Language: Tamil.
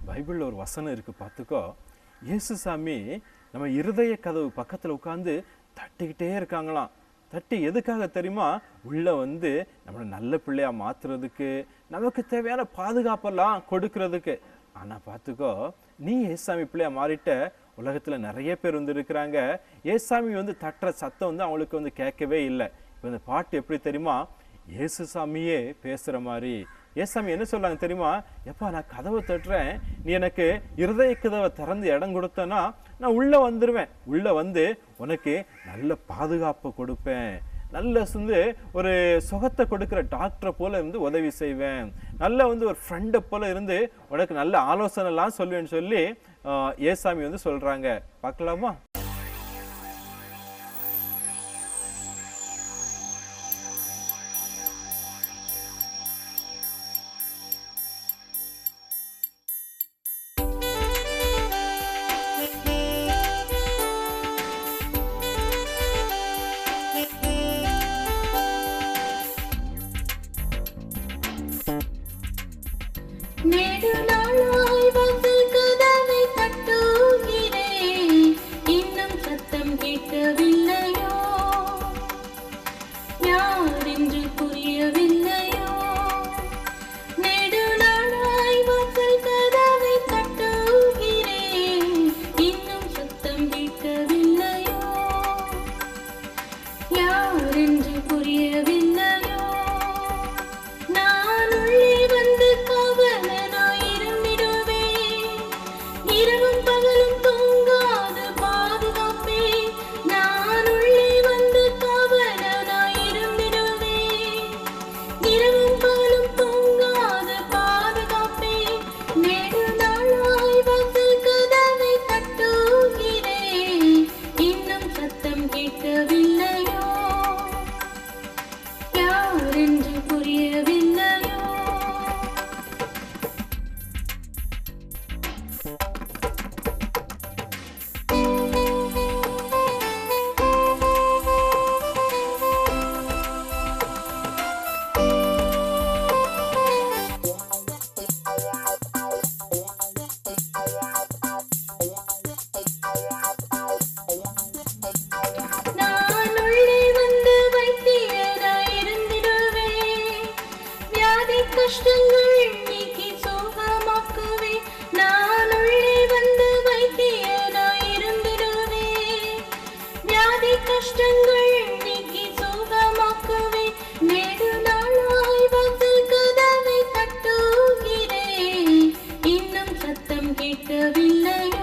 பைபிளில் ஒரு வசனம் இருக்குது பார்த்துக்கோ. இயேசு சாமி நம்ம இருதய கதவு பக்கத்தில் உட்காந்து தட்டிக்கிட்டே இருக்காங்களாம். தட்டி எதுக்காக தெரியுமா? உள்ளே வந்து நம்மளை நல்ல பிள்ளையாக மாற்றுறதுக்கு, நமக்கு தேவையான பாதுகாப்பெல்லாம் கொடுக்கறதுக்கு. ஆனால் பார்த்துக்கோ, நீ ஏசாமி பிள்ளையாக மாறிட்ட. உலகத்தில் நிறைய பேர் வந்து இருக்கிறாங்க, ஏசாமி வந்து தட்டுற சத்தம் வந்து அவங்களுக்கு வந்து கேட்கவே இல்லை. இப்போ இந்த பாட்டு எப்படி தெரியுமா? ஏசு சாமியே பேசுகிற மாதிரி. ஏசாமி என்ன சொல்றாங்க தெரியுமா? எப்பா, நான் கதவை தட்டுறேன், நீ எனக்கு இருதய கதவை திறந்து இடம் கொடுத்தனா நான் உள்ளே வந்துடுவேன். உள்ளே வந்து உனக்கு நல்ல பாதுகாப்பு கொடுப்பேன், நல்ல வந்து ஒரு சுகத்தை கொடுக்குற டாக்டரை போல இருந்து உதவி செய்வேன், நல்ல வந்து ஒரு ஃப்ரெண்டை போல இருந்து உனக்கு நல்ல ஆலோசனைலாம் சொல்வேன்னு சொல்லி ஏசாமி வந்து சொல்றாங்க. பார்க்கலாமா? நெடுநாளாய் வாசல் கதவை தட்டுகிறேன், இன்னும் சத்தம் கேட்கவில்லையோ? யார் என்று புரியவில்லையோ? நெடுநாளாய் வாசல் கதவை தட்டுகிறேன், இன்னும் சத்தம் கேட்கவில்லையோ? யார் என்று புரியவில்லையோ? நான் உள்ளே வந்து இரவும் பகலும் தூங்காது பாதுகாப்பே. நான் உள்ளே வந்து காவலனாய் இருந்திடுவேன், இரவும் பகலும் தூங்காது பாதுகாப்பே. நெடுநாளாய் வாசல் கதவை தட்டுகிறேன், இன்னும் சத்தம் கேட்கவில்லையோ? யார் என்று புரியவில்லையோ? கஷ்டங்கள் நீக்கி சுகமாக்குவே. நான் உள்ளே வந்து வைத்தியனாய் இருந்திடுவே, வியாதி கஷ்டங்கள் நீக்கி சுகமாக்குவே. நெடுநாளாய் வாசல் கதவை தட்டுகிறேன், இன்னும் சத்தம் கேட்கவில்லையோ?